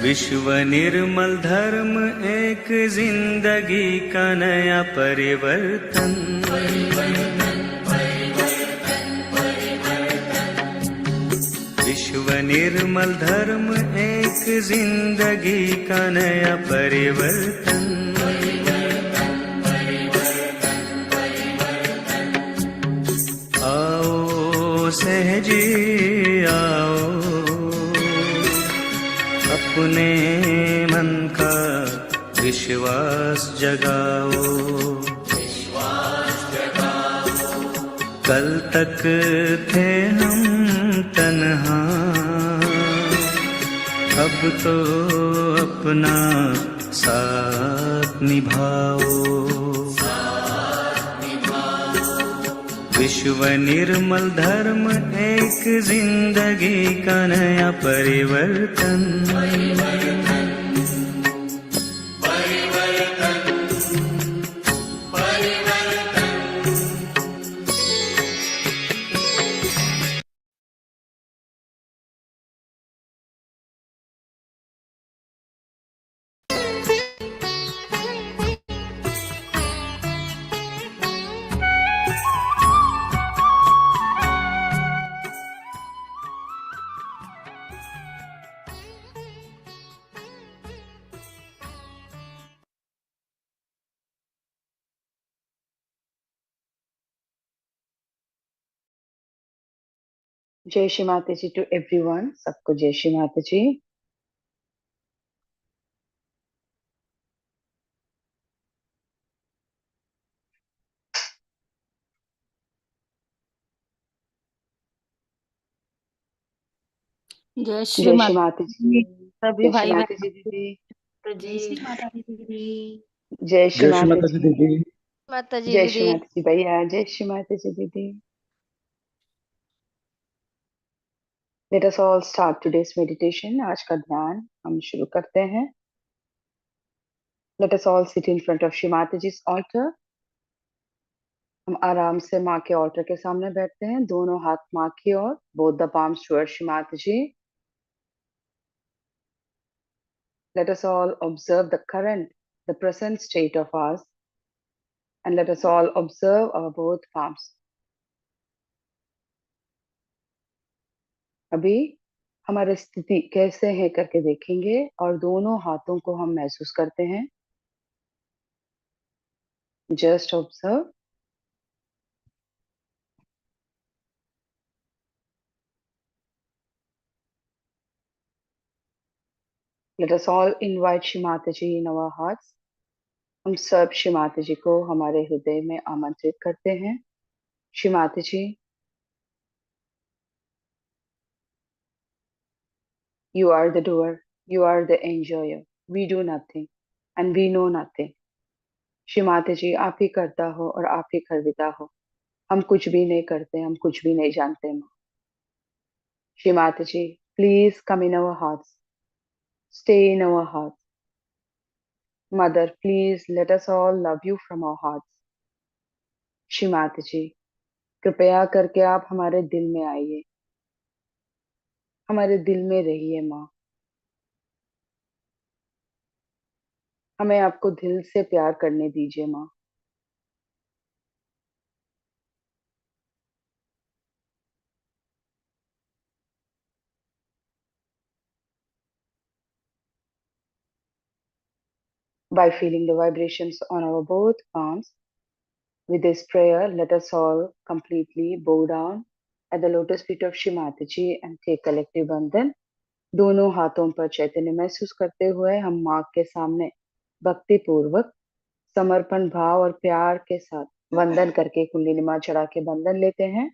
विश्व निर्मल धर्म एक जिंदगी का नया परिवर्तन। विश्व निर्मल धर्म एक जिंदगी का नया परिवर्तन। आओ सहजी आओ, अपने मन का विश्वास जगाओ। कल तक थे हम तन्हा, अब तो अपना साथ निभाओ। विश्व निर्मल धर्म एक जिंदगी का नया परिवर्तन। जय श्री माता जी टू एवरीवन। सबको जय श्री माता जी। जय श्री जय श्री माता माता जी। सभी जय श्री भाई माता बहन जी दीदी। जय श्री माता दी दीदी। जय श्री माता जी दीदी। माता जी जय श्री दीदी। माता जी भैया। जय श्री माता जी दीदी। Late us all start today's meditation. आज का ध्यान हम शुरू करते हैं। Late us all sit in front of Shri Mata ji alter. हम आराम से माँ के ऑल्टर के सामने बैठते हैं, दोनों हाथ माँ की ओर, both the palms towards Shri Mata ji. Let us all observe the present state of us, and let us all observe our both palms. अभी हमारी स्थिति कैसे है करके देखेंगे और दोनों हाथों को हम महसूस करते हैं। Just observe. Let us all invite Shri Mataji in our hearts. हम सब श्री माता जी को हमारे हृदय में आमंत्रित करते हैं। श्री माता जी, you are the doer, you are the enjoyer. We do nothing and we know nothing. Shri Mata जी, आप ही करता हो और आप ही खरीदा हो। हम कुछ भी नहीं करते, हम कुछ भी नहीं जानते। माँ Shri Mata ji, please come in our hearts, stay in our hearts. Mother, please let us all love you from our hearts. Shri Mata ji, कृपया करके आप हमारे दिल में आइए, हमारे दिल में रहिए। माँ, हमें आपको दिल से प्यार करने दीजिए। माँ, by feeling the vibrations on our both palms. With this prayer, let us all completely bow down at the lotus feet of Shri Mataji and take collective bandhan. दोनों हाथों पर चैतन्य महसूस करते हुए हम माँ के सामने भक्ति पूर्वक समर्पण भाव और प्यार के साथ वंदन करके कुंडली माँ चढ़ा के बंधन लेते हैं।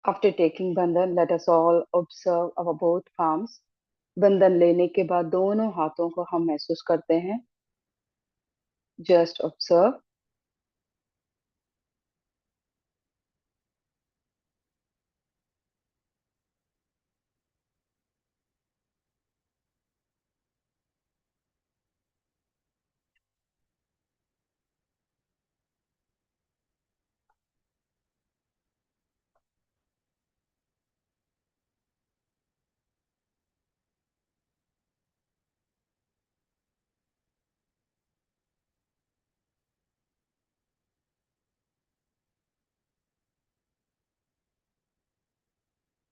After taking बंधन, let us all observe our both palms. बंधन लेने के बाद दोनों हाथों को हम महसूस करते हैं. Just observe.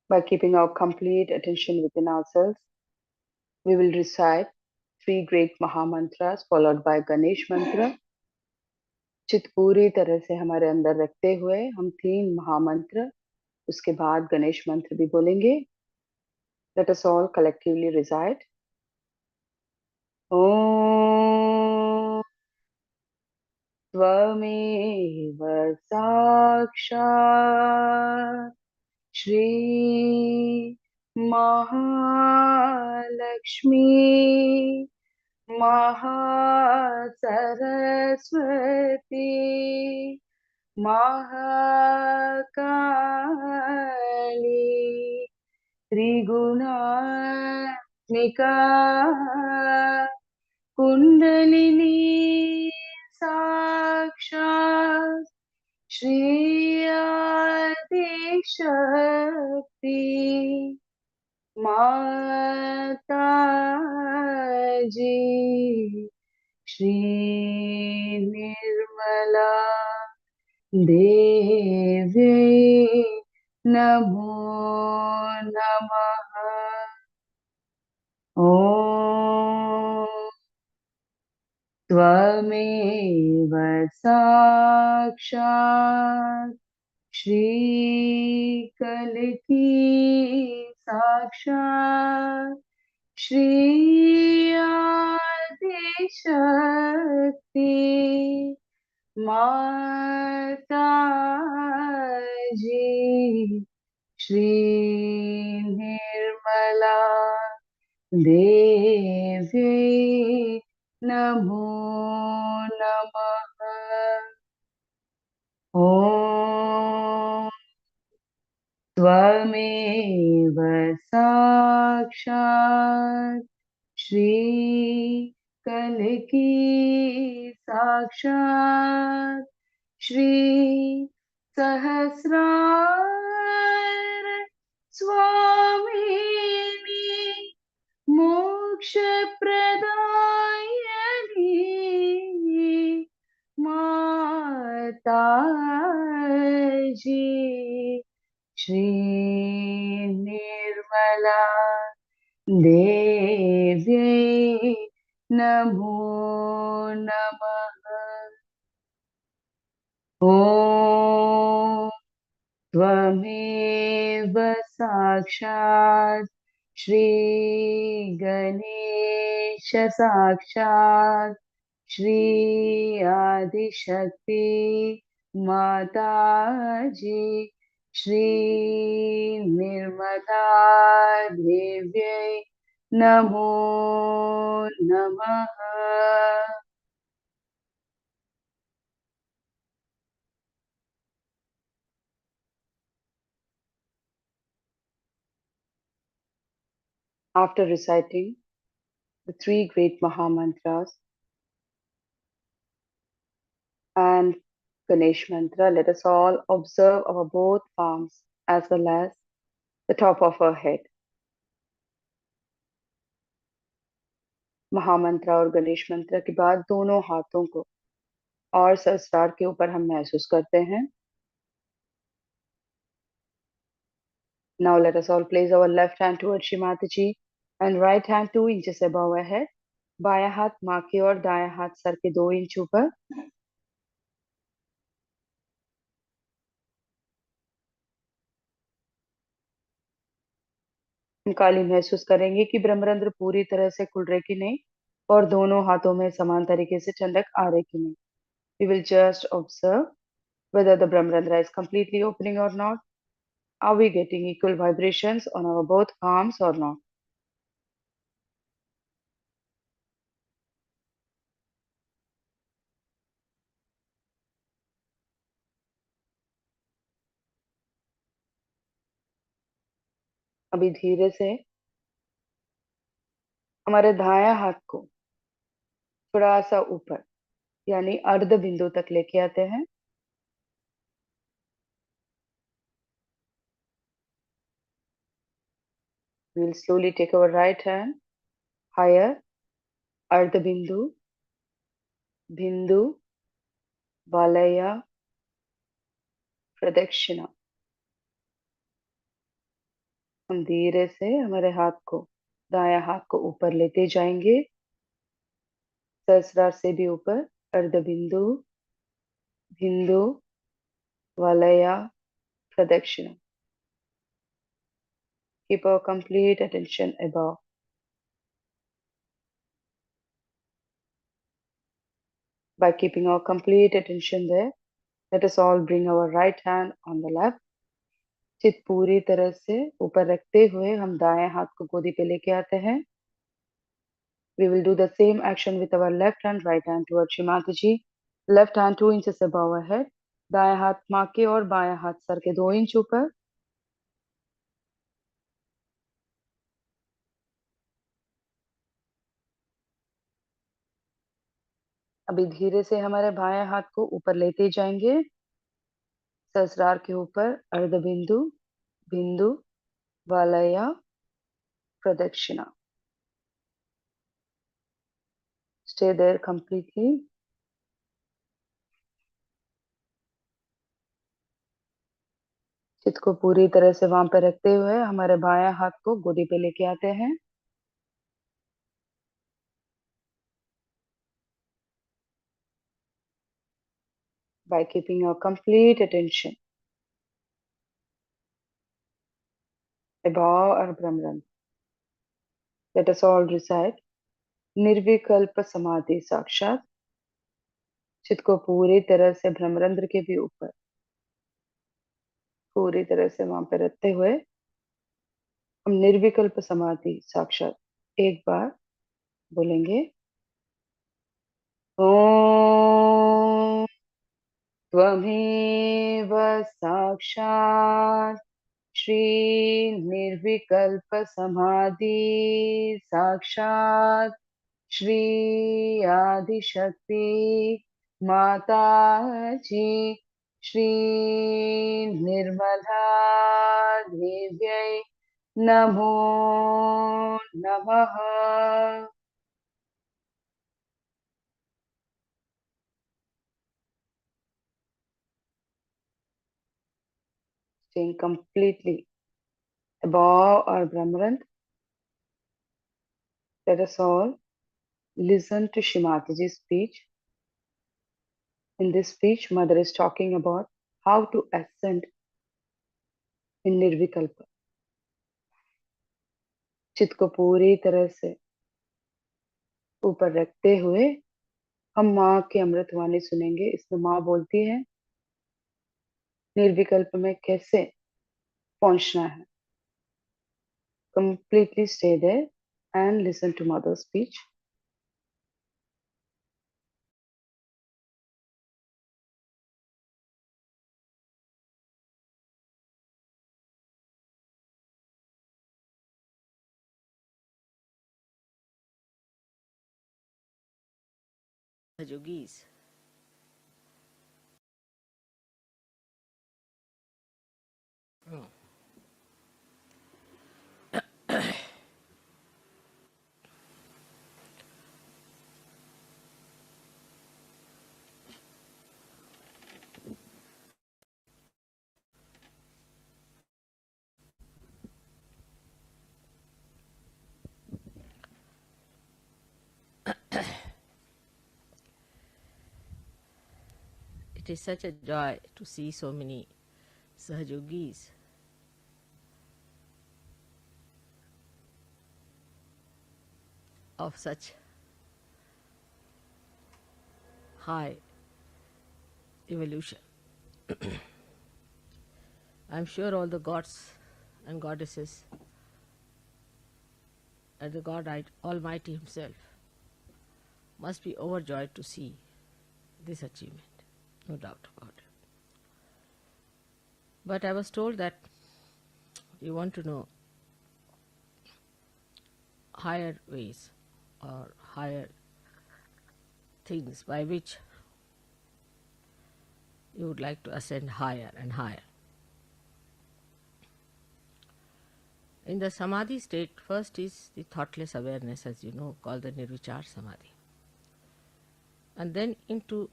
By keeping our complete attention within ourselves, we will recite three great Mahamantras followed by Ganesh mantra. चित पूरी तरह से हमारे अंदर रखते हुए हम तीन महामंत्र, उसके बाद गणेश मंत्र भी बोलेंगे. Let us all collectively recite. Om त्वमेव साक्षात् श्री महालक्ष्मी महासरस्वती महाकाली त्रिगुणात्मिका कुंडलिनी साक्षात् श्री आदिशक्ति माताजी श्री निर्मला देवी नमो नमः. ॐ त्वमेव साक्षात् श्रीकलिकी साक्षात् श्री आदिशक्ति माताजी श्री निर्मला देवी नमो नमः. ॐ त्वमेव साक्षात् श्रीकलिकी साक्षात् श्री सहस्रार स्वामिनी मोक्षप्रदायिनी माताजी श्री निर्मला देवी नमो नमः. ॐ त्वमेव साक्षात् श्री गणेश साक्षात् श्री आदिशक्ति माताजी श्री निर्मला देव्यै नमो नमः. After reciting the three great Mahamantras and Ganesh mantra, let us all observe our both palms as well as the top of our head. महामंत्र और गणेश मंत्र के बाद दोनों हाथों को और सहस्रार के ऊपर हम महसूस करते हैं. Now let us all place our left hand towards Shri Mataji and right hand 2 inches above our head. बायां हाथ माँ की ओर, दायां हाथ सर के 2 इंच ऊपर. हम काली महसूस करेंगे कि ब्रह्मरंध्र पूरी तरह से खुल रहे कि नहीं और दोनों हाथों में समान तरीके से ठंडक आ रही कि नहीं. We will just observe whether the brahmarandra is completely opening or not. Are we getting equal vibrations on our both palms or not? अभी धीरे से हमारे दायां हाथ को थोड़ा सा ऊपर यानी अर्ध बिंदु तक लेके आते हैं. We'll slowly take our right hand higher, अर्ध बिंदु, बिंदु, वालया, प्रदक्षिणा. हम धीरे से हमारे हाथ को दायां हाथ को ऊपर लेते जाएंगे, सहस्रार से भी ऊपर, अर्ध बिंदु, बिंदु, वालया, प्रदक्षिणा. Keep our complete attention above. By keeping our complete attention there, let us all bring our right hand on the left. चित पूरी तरह से ऊपर रखते हुए हम दाएं हाथ को गोदी पे लेके आते हैं. We will do the same action with our left hand, right hand towards Shimataji. Left hand 2 inches above our head. दाएं हाथ माँ के और बायां हाथ सर के 2 इंच ऊपर. अभी धीरे से हमारे बाएं हाथ को ऊपर लेते जाएंगे, सहस्रार के ऊपर, अर्ध बिंदु, बिंदु, वालया, प्रदक्षिणा. Stay there completely. चित को पूरी तरह से वहां पे रखते हुए हमारे बायां हाथ को गोदी पे लेके आते हैं. By keeping our complete attention above our Brahman, let us all recite nirvikalpa samadhi साक्षात. चित को पूरी तरह से भ्रमरंध्र के भी ऊपर पूरी तरह से वहां पे रखते हुए हम निर्विकल्प समाधि साक्षात एक बार बोलेंगे. ओम त्वमेव साक्षात् श्री निर्विकल्प समाधि साक्षात् श्री आदिशक्ति माता जी श्री निर्मला देव्यै नमो नमः. Staying completely above our Brahmarand, let us all listen to Shimataji's speech. In this speech, Mother is talking about how to ascend in Nirvikalpa. चित्त को पूरी तरह से ऊपर रखते हुए हम माँ की अमृतवाणी सुनेंगे. इसमें माँ बोलती है निर्विकल्प में कैसे पहुंचना है. Completely stay there and listen to Mother's speech. Yogis. It is such a joy to see so many Sahajogis. Of such high evolution. I'm sure all the gods and goddesses and the God Almighty Himself must be overjoyed to see this achievement, no doubt about it. But I was told that you want to know higher ways or higher things by which you would like to ascend higher and higher. In the Samadhi state, first is the thoughtless awareness, as you know, called the nirvichar Samadhi. And then into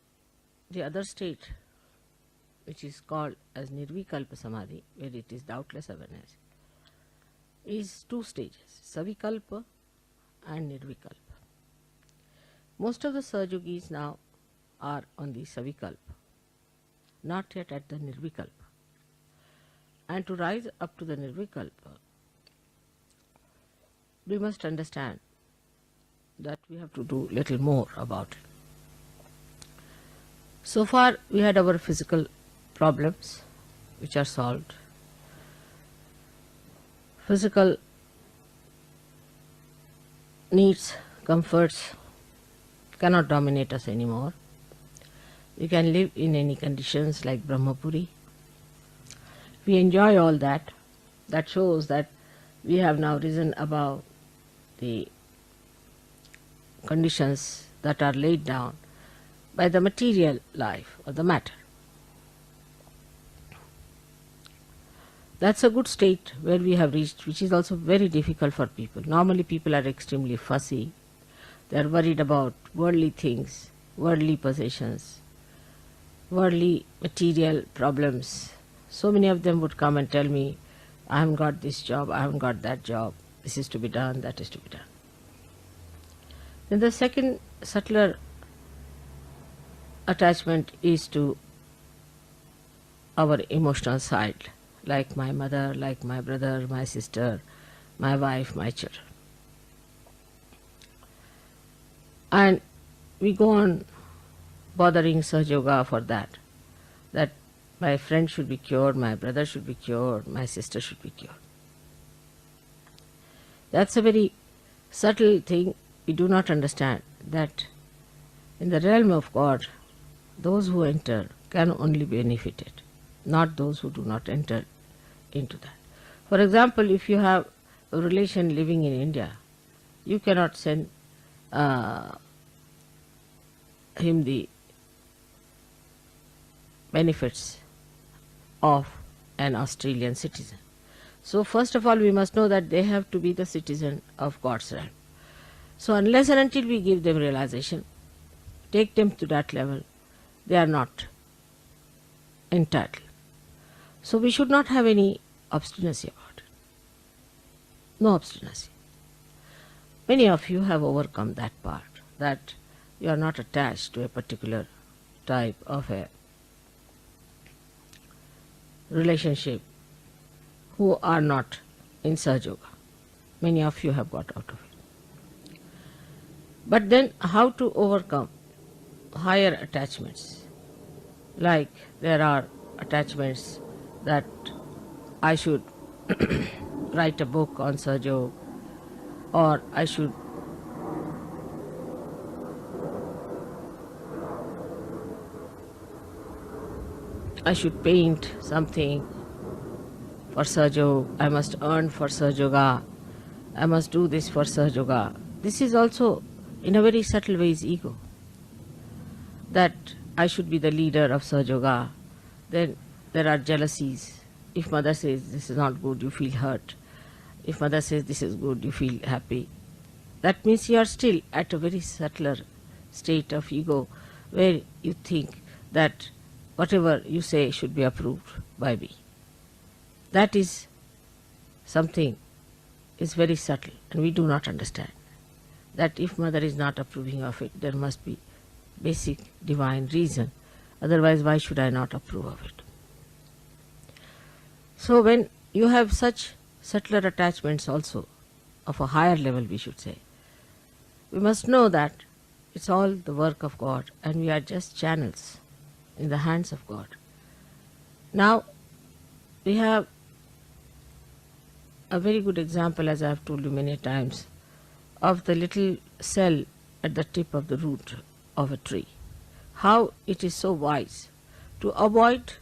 the other state, which is called as nirvikalpa Samadhi, where it is doubtless awareness, is two stages, savikalpa and nirvikalpa. Most of the Sahajogis now are on the savikalpa, not yet at the nirvikalpa. And to rise up to the nirvikalpa, we must understand that we have to do little more about it. So far we had our physical problems which are solved. Physical needs, comforts cannot dominate us anymore. We can live in any conditions like Brahmapuri. We enjoy all that. That shows that we have now risen above the conditions that are laid down by the material life or the matter. That's a good state where we have reached, which is also very difficult for people. Normally people are extremely fussy. They are worried about worldly things, worldly possessions, worldly material problems. So many of them would come and tell me, I haven't got this job, I haven't got that job, this is to be done, that is to be done. Then the second subtler attachment is to our emotional side, like my mother, like my brother, my sister, my wife, my children. And we go on bothering Sahaja Yoga for that my friend should be cured, my brother should be cured, my sister should be cured. That's a very subtle thing. We do not understand that in the realm of God, those who enter can only be benefited, not those who do not enter into that. For example, if you have a relation living in India, you cannot send him the benefits of an Australian citizen. So first of all, we must know that they have to be the citizen of God's realm. So unless and until we give them realization, take them to that level, they are not entitled. So we should not have any obstinacy about it. No obstinacy. Many of you have overcome that part, that you are not attached to a particular type of a relationship who are not in Sahaja Yoga. Many of you have got out of it. But then how to overcome higher attachments? Like there are attachments that I should write a book on Sahaja Yoga, or I should paint something for Sahaja Yoga, I must earn for Sahaja Yoga, I must do this for Sahaja Yoga. This is also in a very subtle way is ego. That I should be the leader of Sahaja Yoga. Then there are jealousies. If mother says this is not good, you feel hurt. If mother says this is good, you feel happy. That means you are still at a very subtler state of ego where you think that whatever you say should be approved by me. That is something is very subtle and we do not understand. That if mother is not approving of it, there must be basic divine reason. Otherwise, why should I not approve of it? So when you have such subtler attachments also, of a higher level we should say, we must know that it's all the work of God and we are just channels in the hands of God. Now, we have a very good example, as I have told you many times, of the little cell at the tip of the root of a tree. How it is so wise to avoid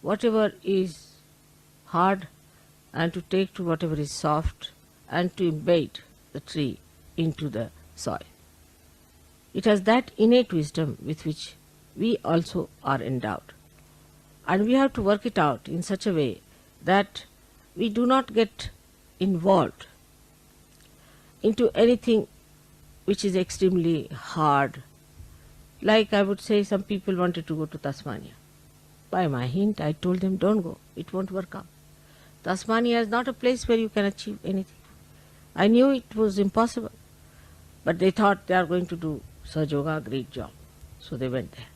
whatever is hard and to take to whatever is soft and to embed the tree into the soil. It has that innate wisdom with which we also are endowed. And we have to work it out in such a way that we do not get involved into anything which is extremely hard. Like I would say, some people wanted to go to Tasmania. By my hint, I told them, don't go, it won't work out. Tasmania is not a place where you can achieve anything. I knew it was impossible, but they thought they are going to do Sahaja Yoga, great job. So they went there.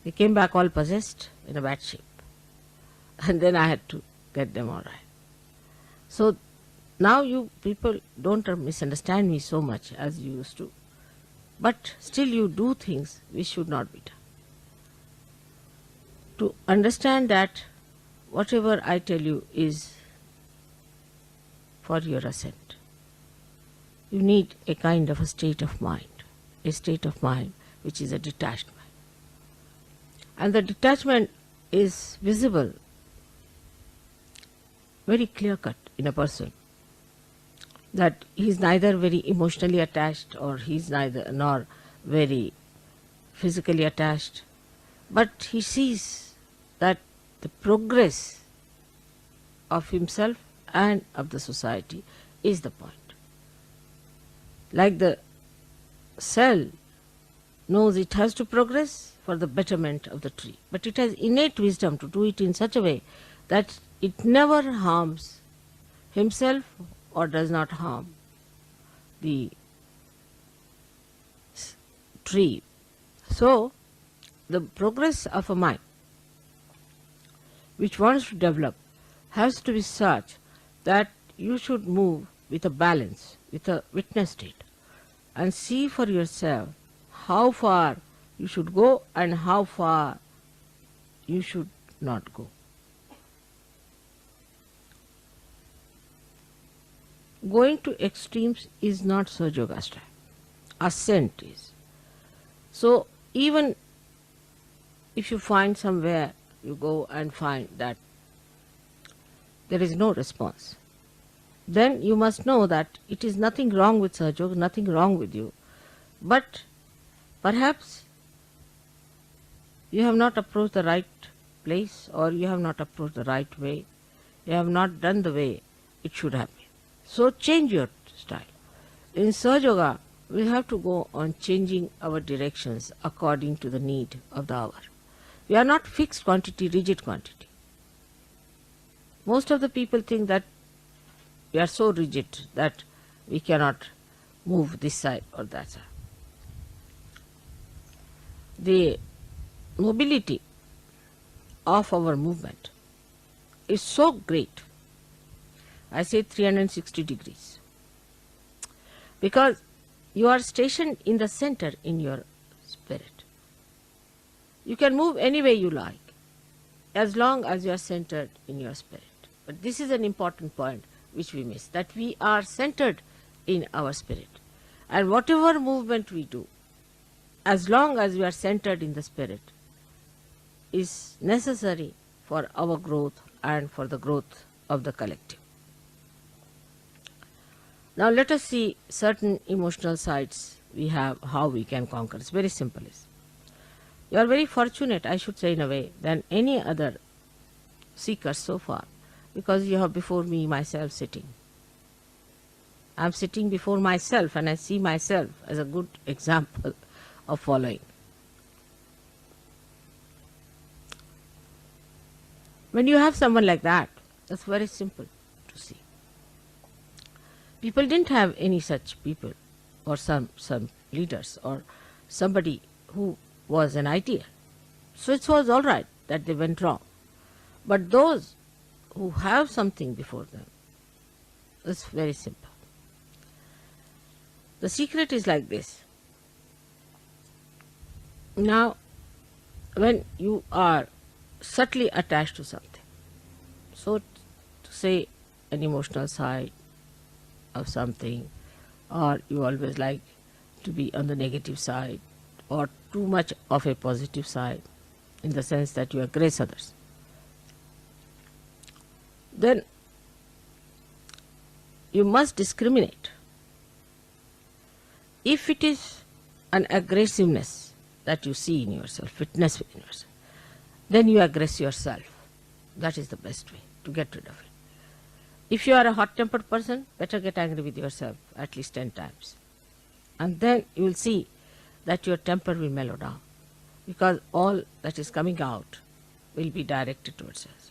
They came back all possessed, in a bad shape. And then I had to get them all right. So now you people don't misunderstand me so much as you used to. But still you do things which should not be done. To understand that whatever I tell you is for your ascent, you need a kind of a state of mind which is a detached mind. And the detachment is visible, very clear cut in a person, that he is neither very emotionally attached or he is neither nor very physically attached, but he sees that the progress of himself and of the society is the point. Like the cell knows it has to progress for the betterment of the tree, but it has innate wisdom to do it in such a way that it never harms himself or does not harm the tree. So, the progress of a mind which wants to develop has to be such that you should move with a balance, with a witness state, and see for yourself how far you should go and how far you should not go. Going to extremes is not Sahaja Yoga style. Ascent is. So even if you find somewhere, you go and find that there is no response, then you must know that it is nothing wrong with Sahaja Yoga, nothing wrong with you. But perhaps you have not approached the right place, or you have not approached the right way. You have not done the way it should have been. So change your style. In Sahaja Yoga, we have to go on changing our directions according to the need of the hour. We are not fixed quantity, rigid quantity. Most of the people think that we are so rigid that we cannot move this side or that side. The mobility of our movement is so great, I say 360 degrees, because you are stationed in the center in your spirit. You can move any way you like as long as you are centered in your spirit. But this is an important point which we miss, that we are centered in our spirit. And whatever movement we do, as long as we are centered in the spirit, is necessary for our growth and for the growth of the collective. Now let us see certain emotional sides we have, how we can conquer. It's very simple. You are very fortunate, I should say, in a way, than any other seeker so far, because you have before me myself sitting. I am sitting before myself and I see myself as a good example of following. When you have someone like that, that's very simple to see. People didn't have any such people, or some leaders, or somebody who was an ideal. So it was all right that they went wrong. But those who have something before them, it's very simple. The secret is like this. Now, when you are subtly attached to something, So, to say an emotional side of something, or you always like to be on the negative side, or too much of a positive side, in the sense that you aggress others, then you must discriminate. If it is an aggressiveness that you see in yourself, witness in yourself, then you aggress yourself. That is the best way to get rid of it. If you are a hot-tempered person, better get angry with yourself at least 10 times. And then you will see that your temper will mellow down, because all that is coming out will be directed towards us.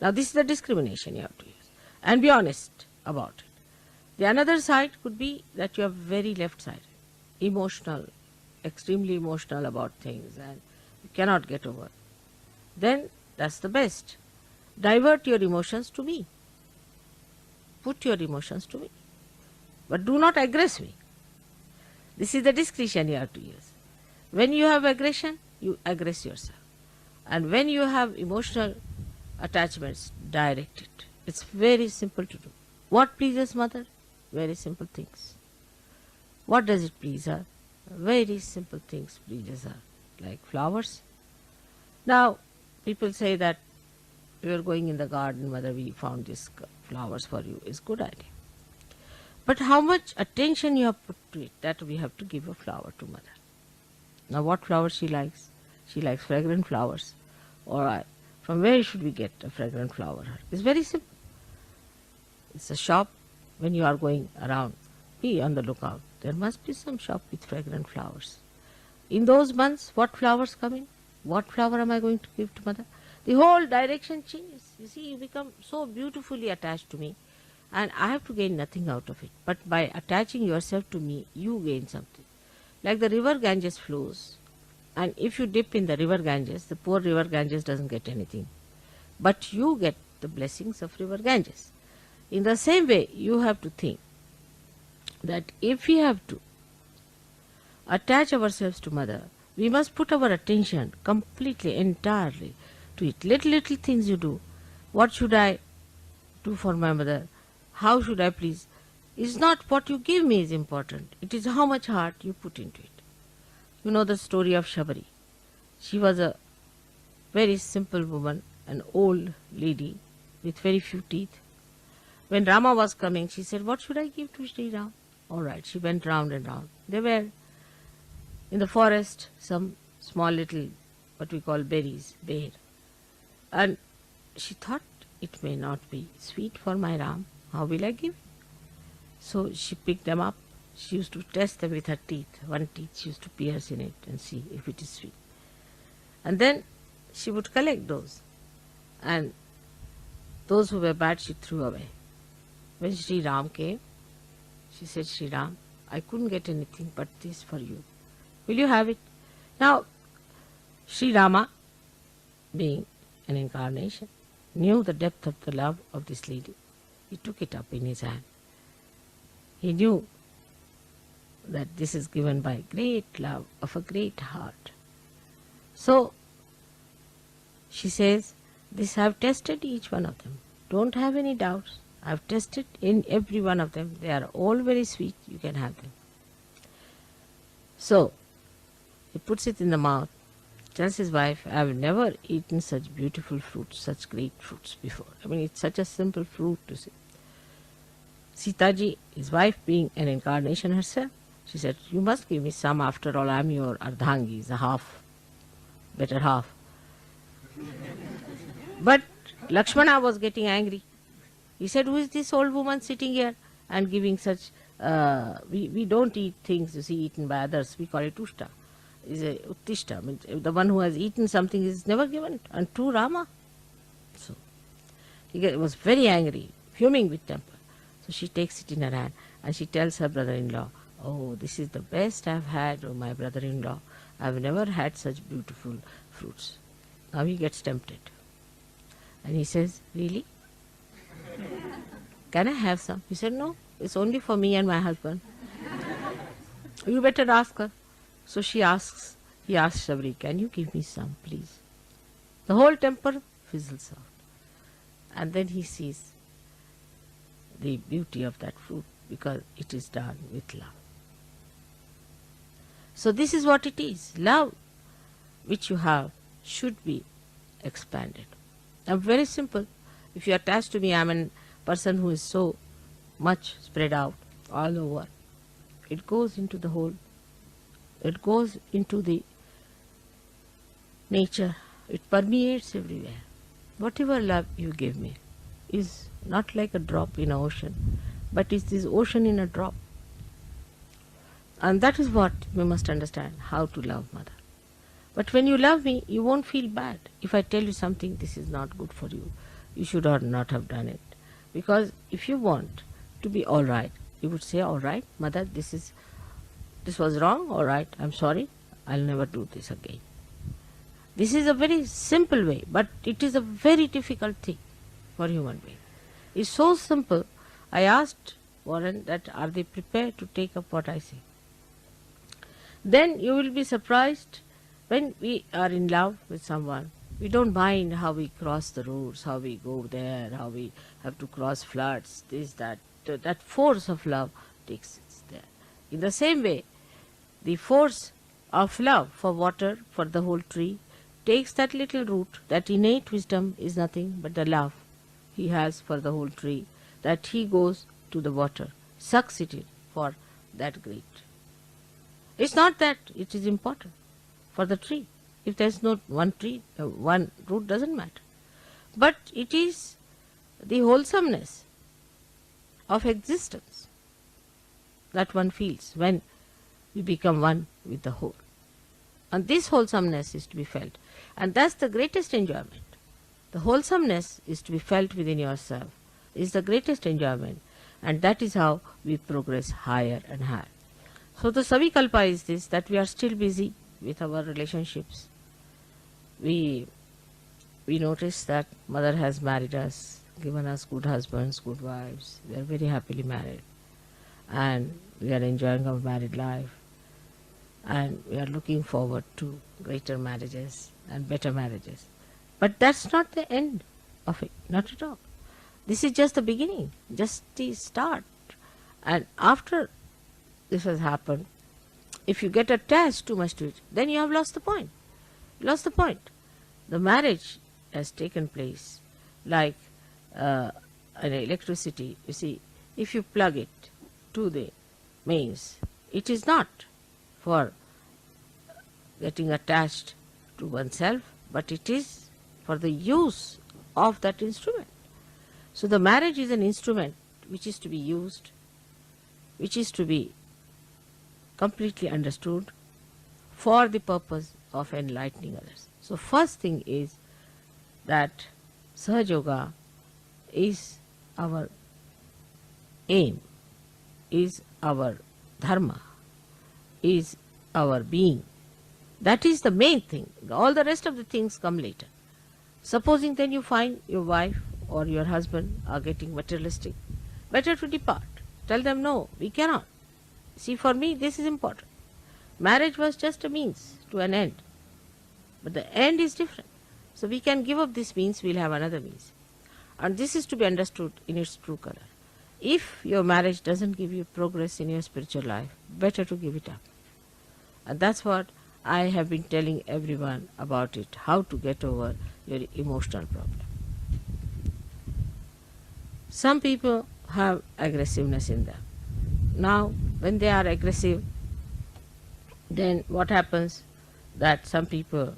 Now this is the discrimination you have to use, and be honest about it. The another side could be that you are very left-sided, emotional, extremely emotional about things, and you cannot get over. Then that's the best. Divert your emotions to me. Put your emotions to me. But do not aggress me. This is the discretion you have to use. When you have aggression, you aggress yourself. And when you have emotional attachments, direct it. It's very simple to do. What pleases mother? Very simple things. What does it please her? Very simple things pleases her, like flowers. Now, people say that we were going in the garden, mother, we found these flowers for you. It's a good idea. But how much attention you have put to it, that we have to give a flower to mother. Now what flowers she likes? She likes fragrant flowers. Alright, from where should we get a fragrant flower? It's very simple. It's a shop. When you are going around, be on the lookout. There must be some shop with fragrant flowers. In those months, what flowers come in? What flower am I going to give to mother? The whole direction changes. You see, you become so beautifully attached to me, and I have to gain nothing out of it. But by attaching yourself to me, you gain something. Like the river Ganges flows, and if you dip in the river Ganges, the poor river Ganges doesn't get anything. But you get the blessings of river Ganges. In the same way, you have to think that if we have to attach ourselves to mother, we must put our attention completely, entirely to it. Little things you do. What should I do for my mother? How should I please? It's not what you give me is important. It is how much heart you put into it. You know the story of Shabari. She was a very simple woman, an old lady with very few teeth. When Rama was coming, she said, what should I give to Sri Ram? All right, she went round and round. There were in the forest some small little, what we call berries, bear. And she thought, it may not be sweet for my Ram. How will I give? So she picked them up. She used to test them with her teeth. One teeth she used to pierce in it and see if it is sweet. And then she would collect those. And those who were bad she threw away. When Sri Ram came, she said, Sri Ram, I couldn't get anything but this for you. Will you have it? Now, Sri Rama, being an incarnation, knew the depth of the love of this lady. He took it up in his hand. He knew that this is given by great love of a great heart. So, she says, this I have tested each one of them. Don't have any doubts. I have tested in every one of them. They are all very sweet. You can have them. So, he puts it in the mouth, tells his wife, I have never eaten such beautiful fruits, such great fruits before. I mean, it's such a simple fruit to see. Sitaji, his wife being an incarnation herself, she said, you must give me some, after all I am your ardhangi, the half, better half. But Lakshmana was getting angry. He said, who is this old woman sitting here and giving such, we don't eat things, you see, eaten by others, we call it ushta. Is a uttishta, I mean, the one who has eaten something is never given unto Rama. So, he was very angry, fuming with temper. So she takes it in her hand and she tells her brother-in-law, oh, this is the best I've had, oh my brother-in-law. I've never had such beautiful fruits. Now he gets tempted. And he says, really? Can I have some? He said, no, it's only for me and my husband. You better ask her. So he asks Shabari, can you give me some, please? The whole temper fizzles out. and then he sees the beauty of that fruit because it is done with love. So this is what it is. Love which you have should be expanded. Now very simple. If you are attached to me, I am a person who is so much spread out all over. It goes into the whole. It goes into the nature. It permeates everywhere. Whatever love you give me is not like a drop in an ocean, but it's this ocean in a drop. And that is what we must understand, how to love Mother. But when you love me, you won't feel bad. If I tell you something, this is not good for you, you should not have done it. Because if you want to be all right, you would say, all right, Mother, this was wrong, all right, I'm sorry, I'll never do this again. This is a very simple way, but it is a very difficult thing for human being. It's so simple. I asked Warren that are they prepared to take up what I say. Then you will be surprised when we are in love with someone. We don't mind how we cross the roads, how we go there, how we have to cross floods, this, that. That force of love takes us there. In the same way, the force of love for water, for the whole tree, takes that little root. That innate wisdom is nothing but the love he has for the whole tree, that he goes to the water, sucks it in for that great. It's not that it is important for the tree. If there is no one tree, one root doesn't matter. But it is the wholesomeness of existence that one feels when we become one with the whole. And this wholesomeness is to be felt. And that's the greatest enjoyment. The wholesomeness is to be felt within yourself, is the greatest enjoyment. And that is how we progress higher and higher. So the Savikalpa is this, that we are still busy with our relationships. We notice that Mother has married us, given us good husbands, good wives. We are very happily married. And we are enjoying our married life. And we are looking forward to greater marriages and better marriages. But that's not the end of it, not at all. This is just the beginning, just the start. And after this has happened, if you get attached too much to it, then you have lost the point. Lost the point. The marriage has taken place like an electricity. You see, if you plug it to the mains, it is not for getting attached to oneself, but it is for the use of that instrument. So the marriage is an instrument which is to be used, which is to be completely understood for the purpose of enlightening others. So first thing is that Sahaja Yoga is our aim, is our dharma, is our being. That is the main thing. All the rest of the things come later. Supposing then you find your wife or your husband are getting materialistic, better to depart. Tell them, no, we cannot. See, for me, this is important. Marriage was just a means to an end. But the end is different. So we can give up this means, we'll have another means. And this is to be understood in its true color. If your marriage doesn't give you progress in your spiritual life, better to give it up. And that's what I have been telling everyone about it, how to get over your emotional problem. Some people have aggressiveness in them. Now, when they are aggressive, then what happens? That some people,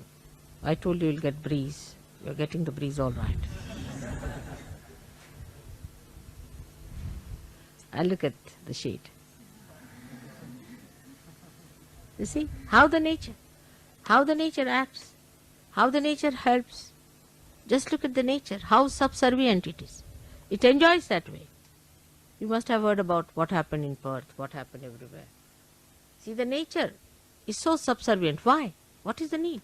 I told you you'll get breeze. You're getting the breeze all right. And look at the shade. You see how the nature acts, how the nature helps. Just look at the nature, how subservient it is. It enjoys that way. You must have heard about what happened in Perth, what happened everywhere. See, the nature is so subservient. Why? What is the need?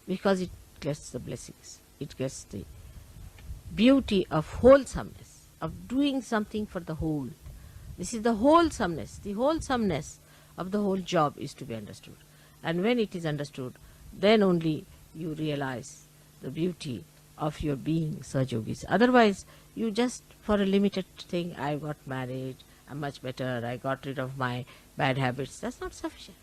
Because it gets the blessings. It gets the beauty of wholesomeness, of doing something for the whole. This is the wholesomeness. The wholesomeness of the whole job is to be understood. And when it is understood, then only you realize the beauty of your being Sahajogis. Otherwise, you just, for a limited thing, I got married, I'm much better, I got rid of my bad habits, that's not sufficient.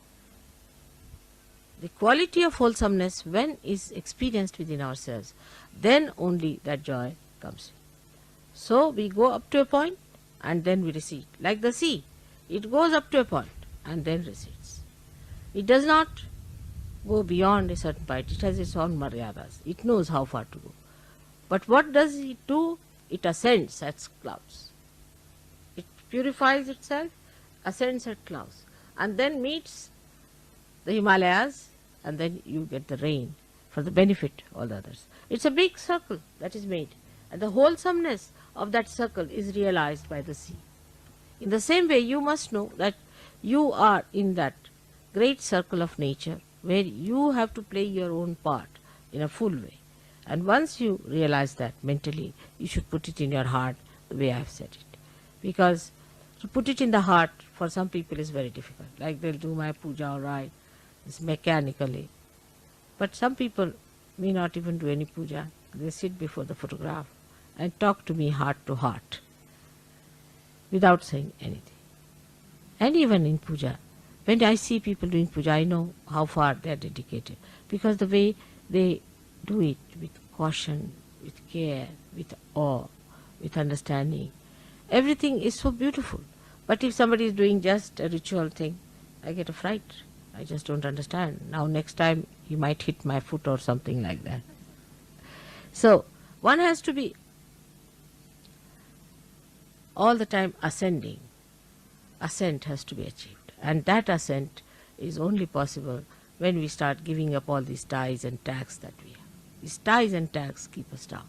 The quality of wholesomeness, when is experienced within ourselves, then only that joy comes. So we go up to a point and then we recede. Like the sea, it goes up to a point and then recedes. It does not go beyond a certain point. It has its own maryadas. It knows how far to go. But what does it do? It ascends at clouds. It purifies itself, ascends at clouds, and then meets the Himalayas, and then you get the rain for the benefit of all the others. It's a big circle that is made, and the wholesomeness of that circle is realized by the sea. In the same way, you must know that you are in that great circle of nature where you have to play your own part in a full way. And once you realize that mentally, you should put it in your heart the way I have said it. Because to put it in the heart for some people is very difficult. Like they'll do my puja all right, it's mechanically. But some people may not even do any puja. They sit before the photograph and talk to me heart to heart without saying anything. And even in puja, when I see people doing puja, I know how far they are dedicated, because the way they do it with caution, with care, with awe, with understanding, everything is so beautiful. But if somebody is doing just a ritual thing, I get a fright. I just don't understand. Now next time he might hit my foot or something like that. So one has to be all the time ascending. Ascent has to be achieved. And that ascent is only possible when we start giving up all these ties and tags that we have. These ties and tags keep us down.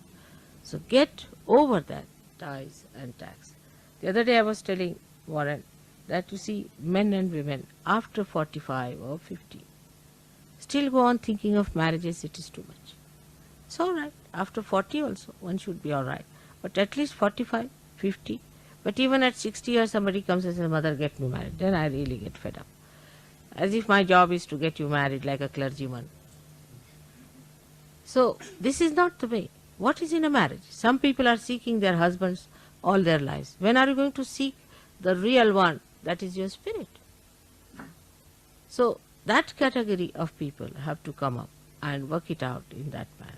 So get over that ties and tags. The other day I was telling Warren that you see men and women after 45 or 50 still go on thinking of marriages. It is too much. It's all right. After 40 also one should be all right. But at least 45, 50. But even at 60 years somebody comes and says, "Mother, get me married." Then I really get fed up. As if my job is to get you married like a clergyman. So this is not the way. What is in a marriage? Some people are seeking their husbands all their lives. When are you going to seek the real one? That is your spirit. So that category of people have to come up and work it out in that manner.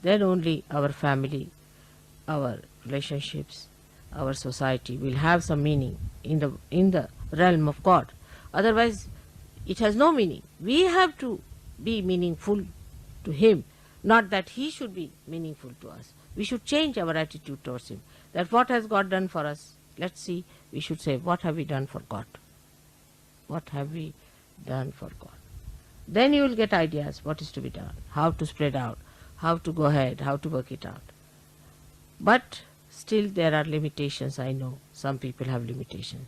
Then only our family, our relationships, our society will have some meaning in the realm of God. Otherwise, it has no meaning. We have to be meaningful to Him, not that He should be meaningful to us. We should change our attitude towards Him. That what has God done for us? Let's see, we should say, what have we done for God? What have we done for God? Then you will get ideas what is to be done, how to spread out, how to go ahead, how to work it out. But still there are limitations, I know. Some people have limitations.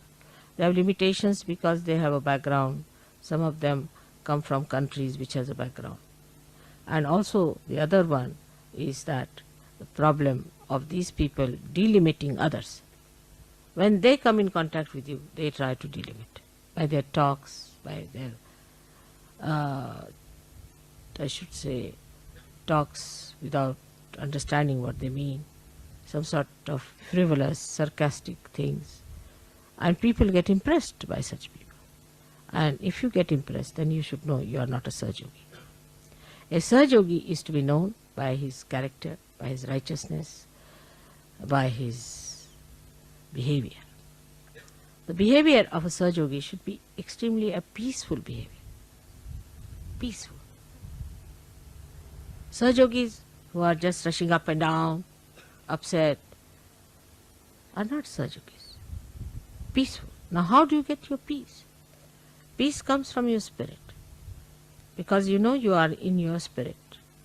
They have limitations because they have a background. Some of them come from countries which has a background. And also the other one is that the problem of these people delimiting others. When they come in contact with you, they try to delimit by their talks, by their, I should say, talks without understanding what they mean, some sort of frivolous, sarcastic things. And people get impressed by such people. And if you get impressed, then you should know you are not a Sahajogi. A Sahajogi is to be known by his character, by his righteousness, by his behavior. The behavior of a Sahajogi should be extremely a peaceful behavior. Peaceful. Sahajogis who are just rushing up and down, upset, are not Sahajogis. Peaceful. Now how do you get your peace? Peace comes from your spirit. Because you know you are in your spirit.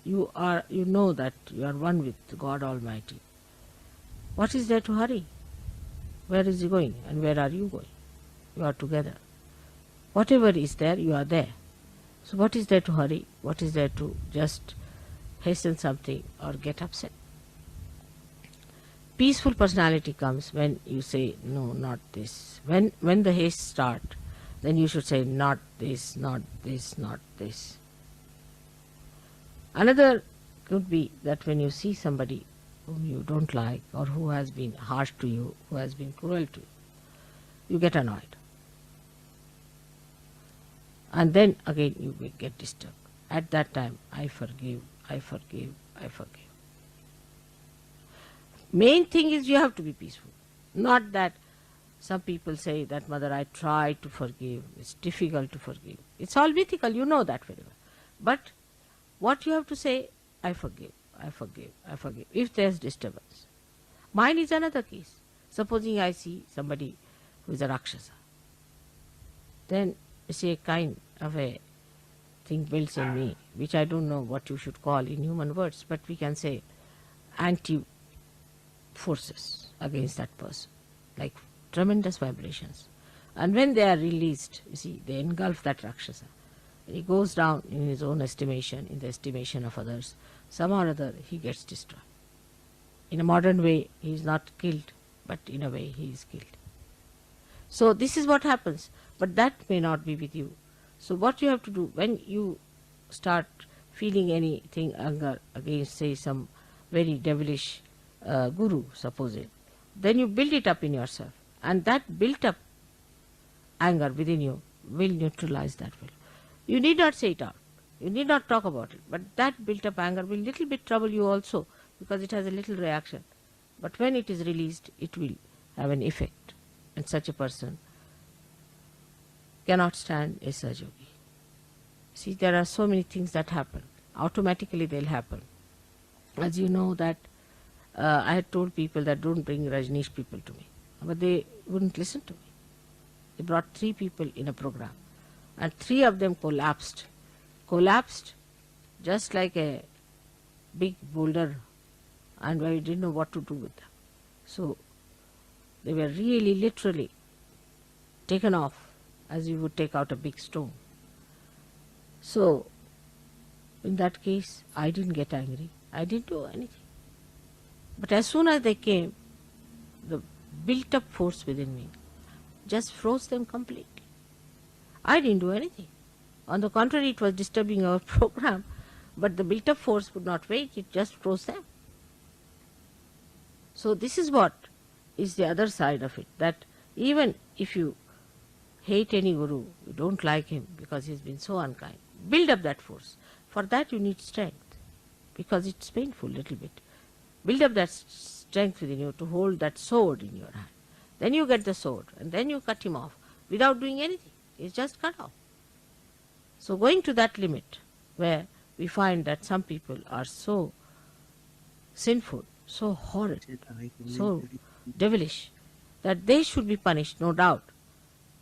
You know that you are one with God Almighty. What is there to hurry? Where is He going and where are you going? You are together. Whatever is there, you are there. So what is there to hurry? What is there to just hasten something or get upset? Peaceful personality comes when you say, no, not this. When the haste starts, then you should say, not this, not this, not this. Another could be that when you see somebody whom you don't like or who has been harsh to you, who has been cruel to you, you get annoyed. And then again you will get disturbed. At that time, I forgive, I forgive, I forgive. Main thing is you have to be peaceful. Not that some people say that, Mother, I try to forgive, it's difficult to forgive. It's all mythical, you know that very well. But what you have to say, I forgive, I forgive, I forgive, if there's disturbance. Mine is another case. Supposing I see somebody who is a Rakshasa, then you see a kind of a thing builds in me, which I don't know what you should call in human words, but we can say anti-forces against that person, like tremendous vibrations. And when they are released, you see, they engulf that Rakshasa. He goes down in his own estimation, in the estimation of others. Somehow or other, he gets destroyed. In a modern way, he is not killed, but in a way, he is killed. So this is what happens, but that may not be with you. So what you have to do, when you start feeling anything, anger against, say, some very devilish guru, supposing, then you build it up in yourself. And that built up anger within you will neutralize that will. You need not say it out. You need not talk about it. But that built up anger will little bit trouble you also, because it has a little reaction. But when it is released, it will have an effect. And such a person cannot stand a Sahajogi. See, there are so many things that happen. Automatically they'll happen. As you know that I had told people that don't bring Rajneesh people to me. But they wouldn't listen to me. They brought 3 people in a program. And 3 of them collapsed. Collapsed just like a big boulder, and I didn't know what to do with them. So they were really literally taken off as you would take out a big stone. So in that case, I didn't get angry. I didn't do anything. But as soon as they came, the built up force within me just froze them completely. I didn't do anything. On the contrary, it was disturbing our program, but the built up force would not wait, it just froze them. So this is what is the other side of it, that even if you hate any guru, you don't like him because he's been so unkind, build up that force. For that you need strength, because it's painful a little bit. Build up that strength within you to hold that sword in your hand. Then you get the sword, and then you cut him off without doing anything. It's just cut off. So going to that limit where we find that some people are so sinful, so horrid, so devilish, that they should be punished, no doubt.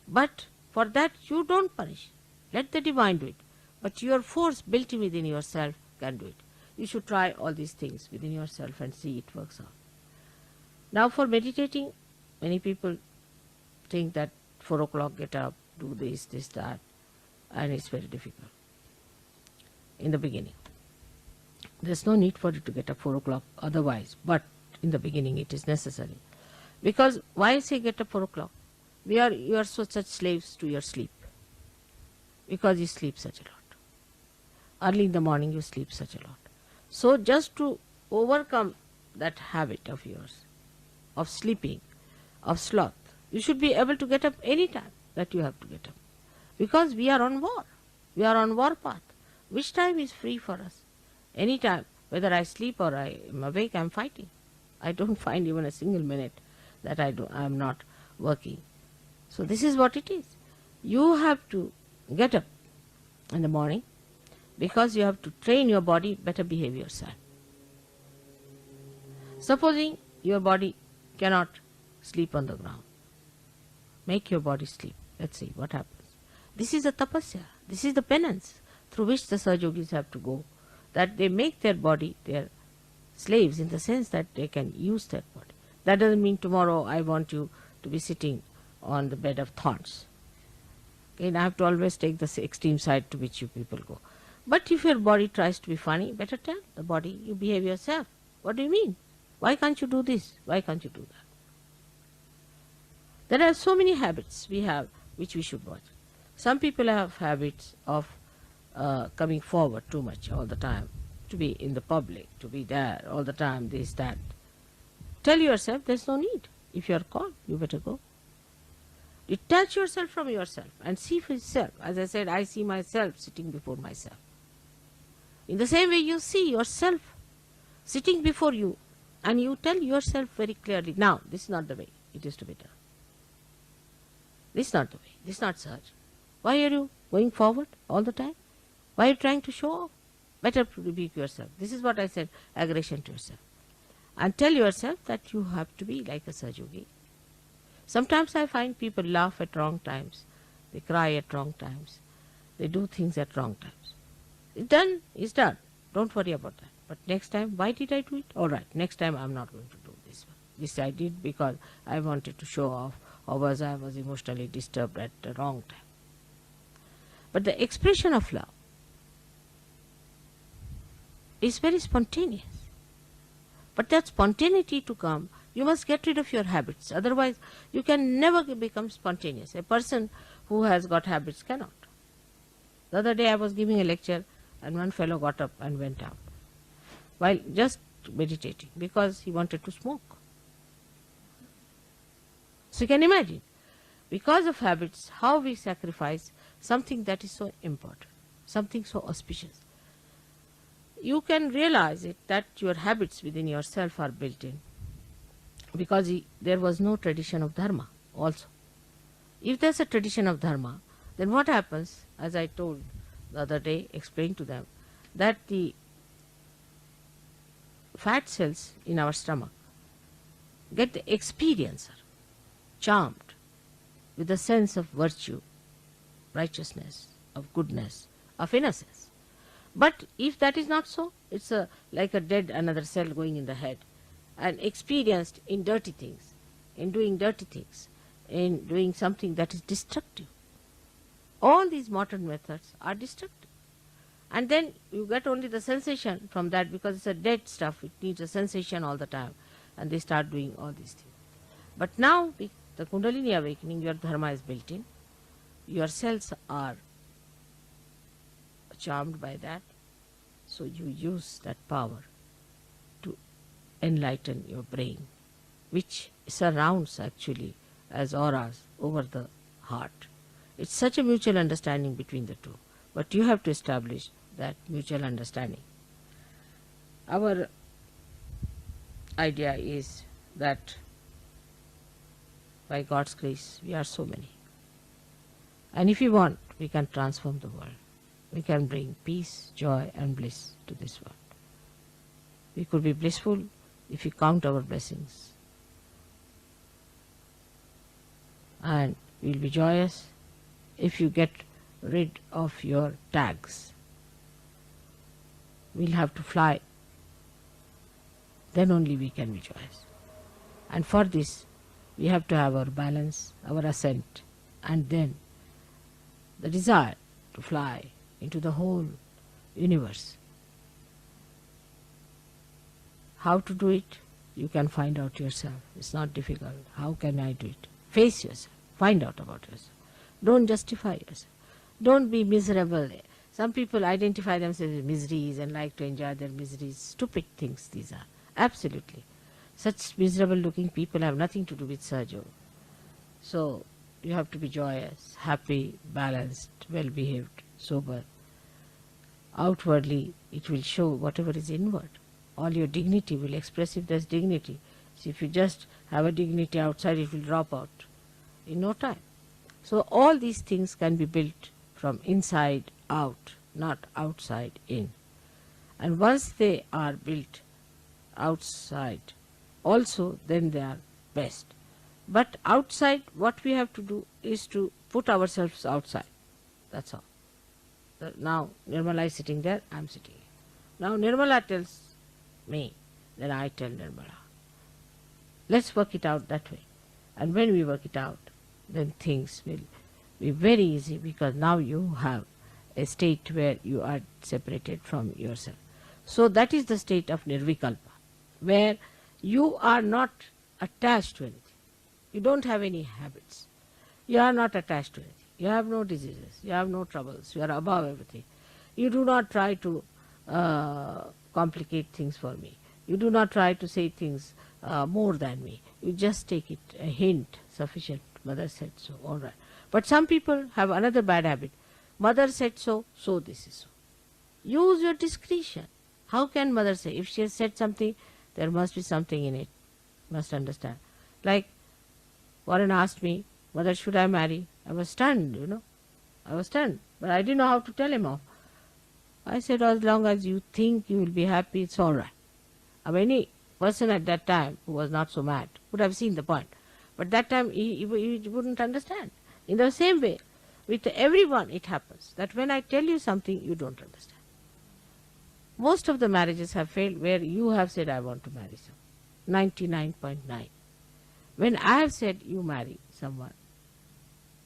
But for that you don't punish. Let the divine do it. But your force built within yourself can do it. You should try all these things within yourself and see it works out. Now for meditating, many people think that 4 o'clock get up, do this, that, and it's very difficult in the beginning. There's no need for you to get up 4 o'clock otherwise, but in the beginning it is necessary. Because why say get up 4 o'clock? You are such slaves to your sleep, because you sleep such a lot. Early in the morning you sleep such a lot. So just to overcome that habit of yours, of sleeping, of sloth, you should be able to get up any time that you have to get up. Because we are on war. We are on war path. Which time is free for us? Any time. Whether I sleep or I am awake, I am fighting. I don't find even a single minute that I am not working. So this is what it is. You have to get up in the morning, because you have to train your body better behave yourself. Supposing your body cannot sleep on the ground, make your body sleep. Let's see what happens. This is a tapasya. This is the penance through which the Sahajogis have to go, that they make their body their slaves, in the sense that they can use their body. That doesn't mean tomorrow I want you to be sitting on the bed of thorns. Again, I have to always take the extreme side to which you people go. But if your body tries to be funny, better tell the body, you behave yourself. What do you mean? Why can't you do this? Why can't you do that? There are so many habits we have which we should watch. Some people have habits of coming forward too much all the time. to be in the public, to be there all the time, this, that. Tell yourself there's no need. If you are called, you better go. Detach yourself from yourself and see for yourself. As I said, I see myself sitting before myself. In the same way, you see yourself sitting before you, and you tell yourself very clearly, now, this is not the way it is to be done. This is not the way. This is not such. Why are you going forward all the time? Why are you trying to show off? Better rebuke yourself. This is what I said, aggression to yourself. And tell yourself that you have to be like a Sahaja. Sometimes I find people laugh at wrong times. They cry at wrong times. They do things at wrong times. It's done. It's done. Don't worry about that. But next time, why did I do it? All right, next time I'm not going to do this one. This I did because I wanted to show off, or was I was emotionally disturbed at the wrong time. But the expression of love is very spontaneous. But that spontaneity to come, you must get rid of your habits. Otherwise, you can never become spontaneous. A person who has got habits cannot. The other day I was giving a lecture and one fellow got up and went out while just meditating because he wanted to smoke. So you can imagine, because of habits, how we sacrifice something that is so important, something so auspicious. You can realize it that your habits within yourself are built in because there was no tradition of dharma also. If there's a tradition of dharma, then what happens, as I told the other day, explained to them, that the fat cells in our stomach get the experiencer charmed with the sense of virtue, righteousness, of goodness, of innocence. But if that is not so, it's like a dead another cell going in the head and experienced in dirty things, in doing dirty things, in doing something that is destructive. All these modern methods are destructive. And then you get only the sensation from that because it's a dead stuff. It needs a sensation all the time. And they start doing all these things. But now, with the Kundalini awakening, your dharma is built in. Your cells are charmed by that. So you use that power to enlighten your brain, which surrounds actually as auras over the heart. It's such a mutual understanding between the two. But you have to establish that mutual understanding. Our idea is that by God's grace, we are so many. And if we want, we can transform the world. We can bring peace, joy and bliss to this world. We could be blissful if we count our blessings. And we will be joyous if you get rid of your tags. We'll have to fly. Then only we can be joyous. And for this, we have to have our balance, our ascent, and then the desire to fly into the whole universe. How to do it, you can find out yourself. It's not difficult. How can I do it? Face yourself. Find out about yourself. Don't justify yourself. Don't be miserable. Some people identify themselves as miseries and like to enjoy their miseries. Stupid things these are. Absolutely. Such miserable looking people have nothing to do with Sahaja. So you have to be joyous, happy, balanced, well behaved, sober. Outwardly it will show whatever is inward. All your dignity will express if there's dignity. So if you just have a dignity outside, it will drop out in no time. So all these things can be built from inside out, not outside in. And once they are built outside also, then they are best. But outside, what we have to do is to put ourselves outside. That's all. Now Nirmala is sitting there, I am sitting here. Now Nirmala tells me, then I tell Nirmala. Let's work it out that way. And when we work it out, then things will be very easy because now you have a state where you are separated from yourself. So that is the state of nirvikalpa, where you are not attached to anything. You don't have any habits. You are not attached to anything. You have no diseases. You have no troubles. You are above everything. You do not try to complicate things for me. You do not try to say things more than me. You just take it a hint, sufficient. Mother said so, all right. But some people have another bad habit. Mother said so, so this is so. Use your discretion. How can mother say? If she has said something, there must be something in it. Must understand. Like Warren asked me, Mother, should I marry? I was stunned. I was stunned. But I didn't know how to tell him off. I said, as long as you think you will be happy, it's all right. Any person at that time who was not so mad would have seen the point. But that time he wouldn't understand. In the same way, with everyone it happens that when I tell you something, you don't understand. Most of the marriages have failed where you have said, I want to marry someone. 99.9. When I have said you marry someone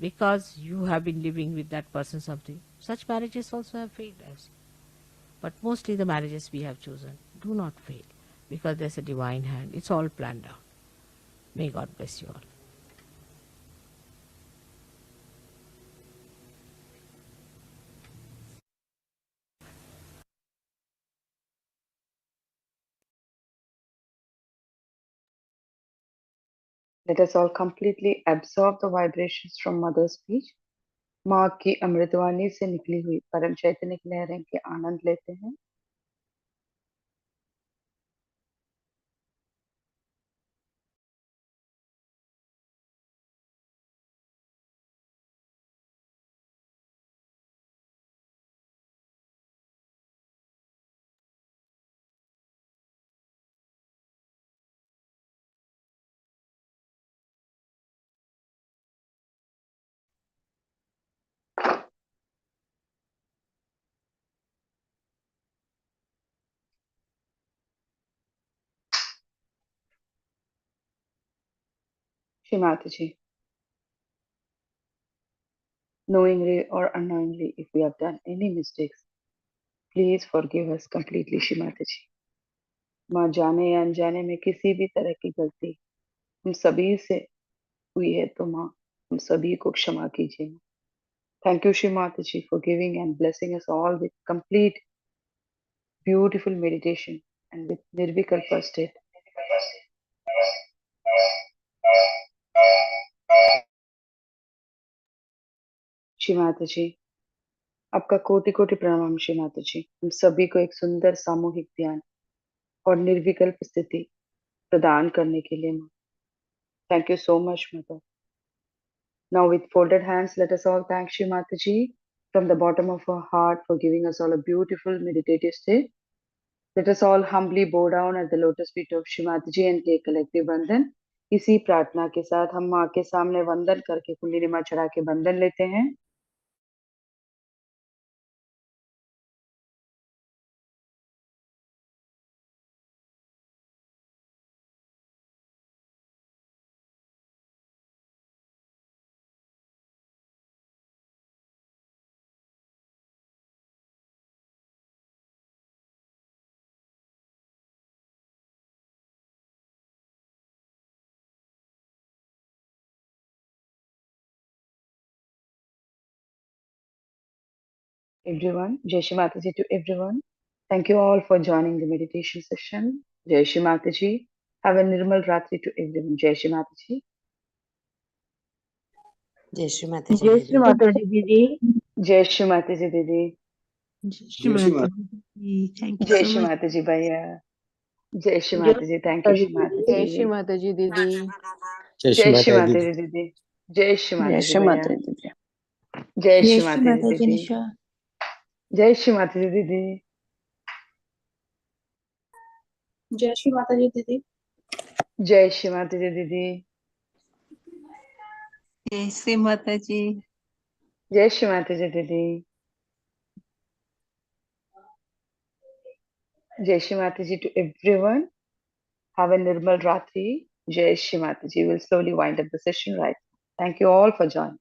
because you have been living with that person something, such marriages also have failed, I have seen. But mostly the marriages we have chosen do not fail because there's a divine hand. It's all planned out. May God bless you all. Let us all completely absorb the vibrations from Mother's speech. माँ की अमृतवाणी से निकली हुई परम चैतन्य की लहरें के आनंद लेते हैं. Shri Mataji, knowingly or unknowingly, if we have done any mistakes, please forgive us completely, Shri Mataji. माँ जाने या अनजाने में किसी भी तरह की गलती हम सभी से हुई है तो माँ हम सभी को क्षमा कीजिए. Thank you, Shri Mataji, for giving and blessing us all with complete, beautiful meditation and with nirvikalpa state. Shri Mata जी, आपका कोटि कोटि प्रणाम. श्री माता जी, हम सभी को एक सुंदर सामूहिक ध्यान और निर्विकल्प स्थिति प्रदान करने के लिए माँ. Thank you so much, Mother. Now, with folded hands, let us all thank Shri Mataji from the bottom of our heart for giving us all a beautiful meditative state. Let us all humbly bow down at the lotus feet of Shri Mataji and take collective बंधन. इसी प्रार्थना के साथ हम माँ के सामने वंदन करके कुंडली चढ़ा के बंधन लेते हैं. Everyone, Jai Shri Mataji to everyone. Thank you all for joining the meditation session. Jai Shri Mataji. Have a Nirmal Ratri to everyone. Jai Shri Mataji. जय श्री माता जी जय दीदी श्री माता जी दीदी. Jai Shri Mataji Didi. जय Shri Mata ji. Thank you Jai so Shri much. Mataji Bhaiya. Jai Shri जय Mataji. Shri Thank Mata you, ji Shri दीदी. जय Shri Mataji. माता जी दीदी. जय श्री Jai Shri माता दीदी Mataji Didi. Jai Shri जय Mataji श्री Bhaiya. माता दीदी. Jai जय Shri श्री Mataji माता जी Didi. निशा. Jai Shri Mataji Didi. जय श्री माता जी दीदी. Jai Shri Mataji Didi. जय श्री माता जी. Jai Shri Mataji Didi. Jai Shri Mataji to everyone. Have a Nirmal Ratri. Jai Shri Mataji. We'll slowly wind up the session right now. Thank you all for joining.